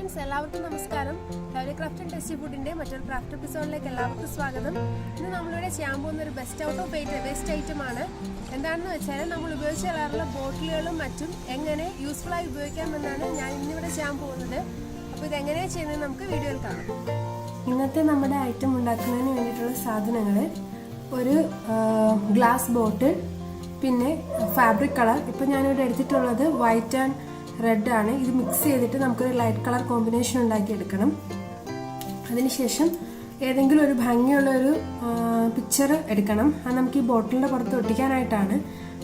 friends, എല്ലാവർക്കും നമസ്കാരം. Craft and Tasty Foodന്റെ മറ്റൊരു ക്രാഫ്റ്റ് എപ്പിസോഡിലേക്ക് എല്ലാവർക്കും സ്വാഗതം. ഇന്ന് നമ്മളിവിടെ ചെയ്യാൻ പോകുന്ന ഒരു best out of waste item ആണ്. എന്താണെന്ന് വെച്ചാൽ നമ്മൾ ഉപയോഗിച്ച് കളറുള്ള ബോട്ടിലുകളും മറ്റും എങ്ങനെ യൂസ്ഫുൾ ആയി ഉപയോഗിക്കാമെന്നാണ് ഞാൻ ഇന്നിവിടെ ചെയ്യാൻ പോകുന്നത്. അപ്പോൾ ഇത് എങ്ങനെയാണ് ചെയ്യുന്നത് നമുക്ക് വീഡിയോയിൽ കാണാം. ഇന്നത്തെ നമ്മുടെ ഐറ്റം ഉണ്ടാക്കുന്നതിന് വേണ്ടിയിട്ടുള്ള സാധനങ്ങൾ ഒരു ഗ്ലാസ് ബോട്ടിൽ, പിന്നെ ഫാബ്രിക് കളർ. ഇപ്പോൾ ഞാനിവിടെ എടുത്തിട്ടുള്ളത് വൈറ്റ് ആൻഡ് റെഡ് ആണ്. ഇത് മിക്സ് ചെയ്തിട്ട് നമുക്കൊരു ലൈറ്റ് കളർ കോമ്പിനേഷൻ ഉണ്ടാക്കിയെടുക്കണം. അതിനുശേഷം ഏതെങ്കിലും ഒരു ഭംഗിയുള്ള ഒരു പിക്ചർ എടുക്കണം. അത് നമുക്ക് ഈ ബോട്ടിലിൻ്റെ പുറത്ത് ഒട്ടിക്കാനായിട്ടാണ്.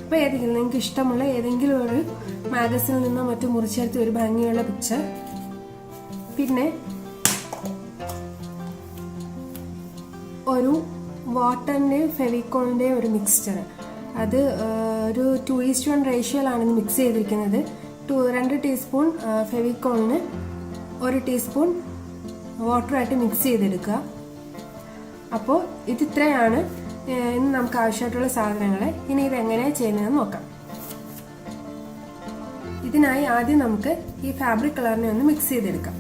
അപ്പോൾ ഏതെങ്കിലും നിങ്ങൾക്ക് ഇഷ്ടമുള്ള ഏതെങ്കിലും ഒരു മാഗസിനിൽ നിന്നോ മറ്റോ മുറിച്ചെടുത്ത് ഒരു ഭംഗിയുള്ള പിക്ചർ, പിന്നെ ഒരു വാട്ടറിൻ്റെയും ഫെവിക്കോളിൻ്റെയും ഒരു മിക്സ്ചർ. അത് ഒരു 2:1 റേഷ്യോയിലാണ് ഇത് മിക്സ് ചെയ്തിരിക്കുന്നത്. 2 ടീസ്പൂൺ ഫെവിക്കോളിന് 1 ടീസ്പൂൺ വാട്ടറായിട്ട് മിക്സ് ചെയ്തെടുക്കുക. അപ്പോൾ ഇത്രയാണ് ഇന്ന് നമുക്ക് ആവശ്യമായിട്ടുള്ള സാധനങ്ങൾ. ഇനി ഇതെങ്ങനെയാണ് ചെയ്യുന്നതെന്ന് നോക്കാം. ഇതിനായി ആദ്യം നമുക്ക് ഈ ഫാബ്രിക് കളറിനെ ഒന്ന് മിക്സ് ചെയ്തെടുക്കാം.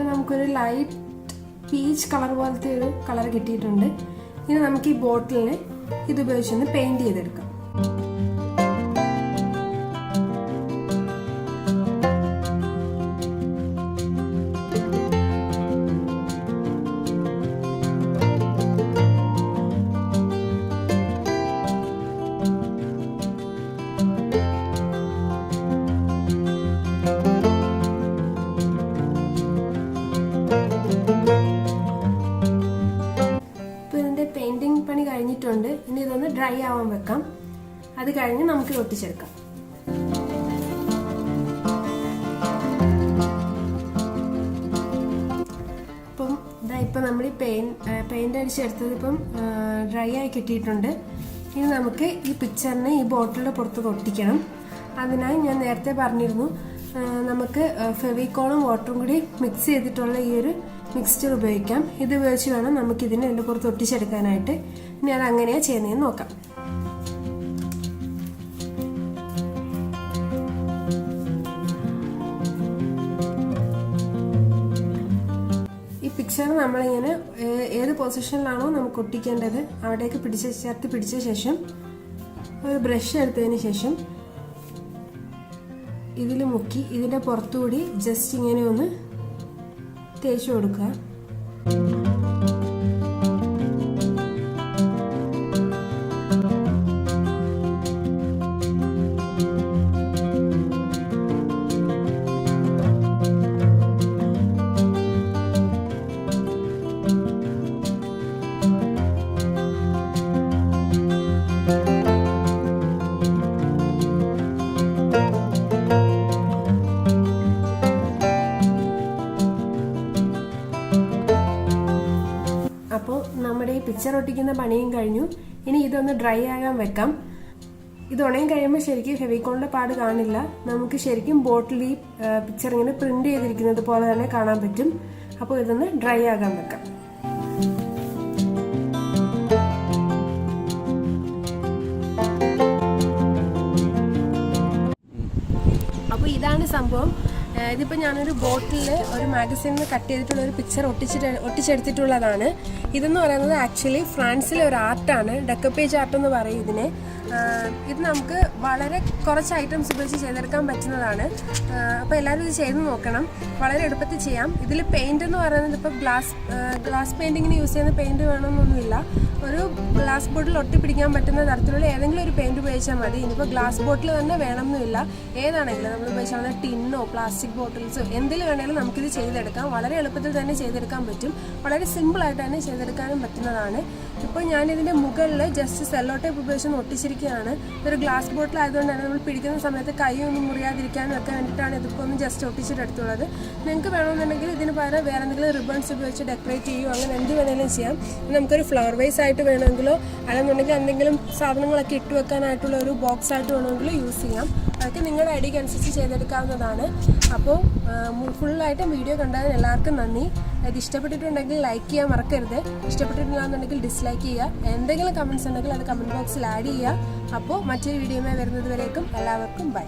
നമുക്കൊരു ലൈറ്റ് പീച്ച് കളർ പോലത്തെ ഒരു കളർ കിട്ടിയിട്ടുണ്ട്. ഇനി നമുക്ക് ഈ ബോട്ടിലിനെ ഇത് ഉപയോഗിച്ചൊന്ന് പെയിന്റ് ചെയ്തെടുക്കാം. പണി കഴിഞ്ഞിട്ടുണ്ട്. ഇനി ഇതൊന്ന് ഡ്രൈ ആവാൻ വെക്കാം. അത് കഴിഞ്ഞ് നമുക്ക് ഒട്ടിച്ചെടുക്കാം. ഇപ്പം നമ്മൾ ഈ പെയിന്റ് അടിച്ചെടുത്തത് ഇപ്പം ഡ്രൈ ആയി കിട്ടിയിട്ടുണ്ട്. ഇനി നമുക്ക് ഈ പിക്ചറിനെ ഈ ബോട്ടിലിന്റെ പുറത്ത് ഒട്ടിക്കണം. അതിനായി ഞാൻ നേരത്തെ പറഞ്ഞിരുന്നു, നമുക്ക് ഫെവിക്കോളും വാട്ടറും കൂടി മിക്സ് ചെയ്തിട്ടുള്ള ഈ ഒരു മിക്സ്ചർ ഉപയോഗിക്കാം. ഇത് ഉപയോഗിച്ച് വേണം നമുക്കിതിനെ ഇതിൻ്റെ പുറത്ത് ഒട്ടിച്ചെടുക്കാനായിട്ട്. ഇനി അത് അങ്ങനെയാണ് ചെയ്യുന്നതെന്ന് നോക്കാം. ഈ പിക്ചർ നമ്മളിങ്ങനെ ഏത് പൊസിഷനിലാണോ നമുക്ക് ഒട്ടിക്കേണ്ടത് അവിടേക്ക് ചേർത്ത് പിടിച്ച ശേഷം ഒരു ബ്രഷ് എടുത്തതിന് ശേഷം ഇതിൽ മുക്കി ഇതിൻ്റെ പുറത്തുകൂടി ജസ്റ്റ് ഇങ്ങനെ ഒന്ന് തേച്ച് കൊടുക്കുക. അപ്പോൾ നമ്മുടെ ഈ പിക്ചർ ഒട്ടിക്കുന്ന പണിയും കഴിഞ്ഞു. ഇനി ഇതൊന്ന് ഡ്രൈ ആകാൻ വെക്കാം. ഇത് ഉണങ്ങി കഴിയുമ്പോൾ ശരിക്കും ഫെവിക്കോളിന്റെ പാട് കാണില്ല. നമുക്ക് ശരിക്കും ബോട്ടിൽ ഈ പിക്ചർ ഇങ്ങനെ പ്രിന്റ് ചെയ്തിരിക്കുന്നത് പോലെ തന്നെ കാണാൻ പറ്റും. അപ്പോൾ ഇതൊന്ന് ഡ്രൈ ആകാൻ വെക്കാം. അപ്പോൾ ഇതാണ് സംഭവം. ഇതിപ്പോൾ ഞാനൊരു ബോട്ടിലിൽ ഒരു മാഗസീനിൽ നിന്ന് കട്ട് ചെയ്തിട്ടുള്ള ഒരു പിക്ചർ ഒട്ടിച്ചെടുത്തിട്ടുള്ളതാണ്. ഇതെന്ന് പറയുന്നത് ആക്ച്വലി ഫ്രാൻസിലെ ഒരു ആർട്ടാണ്, ഡെക്കപ്പേജ് ആർട്ട് എന്ന് പറയും ഇതിനെ. ഇത് നമുക്ക് വളരെ കുറച്ച് ഐറ്റംസ് ഉപയോഗിച്ച് ചെയ്തെടുക്കാൻ പറ്റുന്നതാണ്. അപ്പോൾ എല്ലാവരും ഇത് ചെയ്ത് നോക്കണം. വളരെ എളുപ്പത്തിൽ ചെയ്യാം. ഇതിൽ പെയിന്റ് എന്ന് പറയുന്നത് ഇപ്പോൾ ഗ്ലാസ് പെയിന്റിങ്ങിന് യൂസ് ചെയ്യുന്ന പെയിന്റ് വേണമെന്നൊന്നുമില്ല. ഒരു ഗ്ലാസ് ബോട്ടിൽ ഒട്ടിപ്പിടിക്കാൻ പറ്റുന്ന തരത്തിലുള്ള ഏതെങ്കിലും ഒരു പെയിന്റ് ഉപയോഗിച്ചാൽ മതി. ഇനിയിപ്പോൾ ഗ്ലാസ് ബോട്ടിൽ തന്നെ വേണമെന്നില്ല. ഏതാണെങ്കിലും നമ്മൾ ഉപയോഗിച്ചാൽ ടിന്നോ പ്ലാസ്റ്റിക് ബോട്ടിൽസോ എന്തിൽ വേണമെങ്കിലും നമുക്കിത് ചെയ്തെടുക്കാം. വളരെ എളുപ്പത്തിൽ തന്നെ ചെയ്തെടുക്കാൻ പറ്റും. വളരെ സിമ്പിളായിട്ട് തന്നെ ചെയ്തെടുക്കാനും പറ്റുന്നതാണ്. ഇപ്പോൾ ഞാനിതിൻ്റെ മുകളിൽ ജസ്റ്റ് സെല്ലോ ടേപ്പ് ഉപയോഗിച്ച് ഒട്ടിച്ചിരിക്കുകയാണ്. ഇതൊരു ഗ്ലാസ് ബോട്ടിൽ ആയതുകൊണ്ട് തന്നെ നമ്മൾ പിടിക്കുന്ന സമയത്ത് കൈ ഒന്നും മുറിയാതിരിക്കാനും ഒക്കെ വേണ്ടിയിട്ടാണ് ഇതിപ്പോൾ ഒന്ന് ജസ്റ്റ് ഒട്ടിച്ചിട്ടെടുത്തുള്ളത്. നിങ്ങൾക്ക് വേണമെന്നുണ്ടെങ്കിൽ ഇതിന് പകരം വേറെ എന്തെങ്കിലും റിബൺസ് ഉപയോഗിച്ച് ഡെക്കറേറ്റ് ചെയ്യുമോ അങ്ങനെ എന്ത് വേണമെങ്കിലും ചെയ്യാം. നമുക്കൊരു ഫ്ലവർ വൈസ് ആയിട്ട് വേണമെങ്കിലോ അല്ലെന്നുണ്ടെങ്കിൽ എന്തെങ്കിലും സാധനങ്ങളൊക്കെ ഇട്ട് വെക്കാനായിട്ടുള്ള ഒരു ബോക്സ് ആയിട്ട് വേണമെങ്കിലും യൂസ് ചെയ്യാം. അതൊക്കെ നിങ്ങളുടെ ഐഡിയക്ക് അനുസരിച്ച് ചെയ്തെടുക്കാവുന്നതാണ്. അപ്പോൾ ഫുള്ളായിട്ട് വീഡിയോ കണ്ടതിന് എല്ലാവർക്കും നന്ദി. ഇത് ഇഷ്ടപ്പെട്ടിട്ടുണ്ടെങ്കിൽ ലൈക്ക് ചെയ്യാൻ മറക്കരുത്. ഇഷ്ടപ്പെട്ടിട്ടില്ല എന്നുണ്ടെങ്കിൽ ഡിസ്ലൈക്ക് ചെയ്യുക. എന്തെങ്കിലും കമൻറ്റ്സ് ഉണ്ടെങ്കിൽ അത് കമൻറ്റ് ബോക്സിൽ ആഡ് ചെയ്യുക. അപ്പോൾ മറ്റൊരു വീഡിയോയുമായി വരുന്നത് വരേക്കും എല്ലാവർക്കും ബൈ.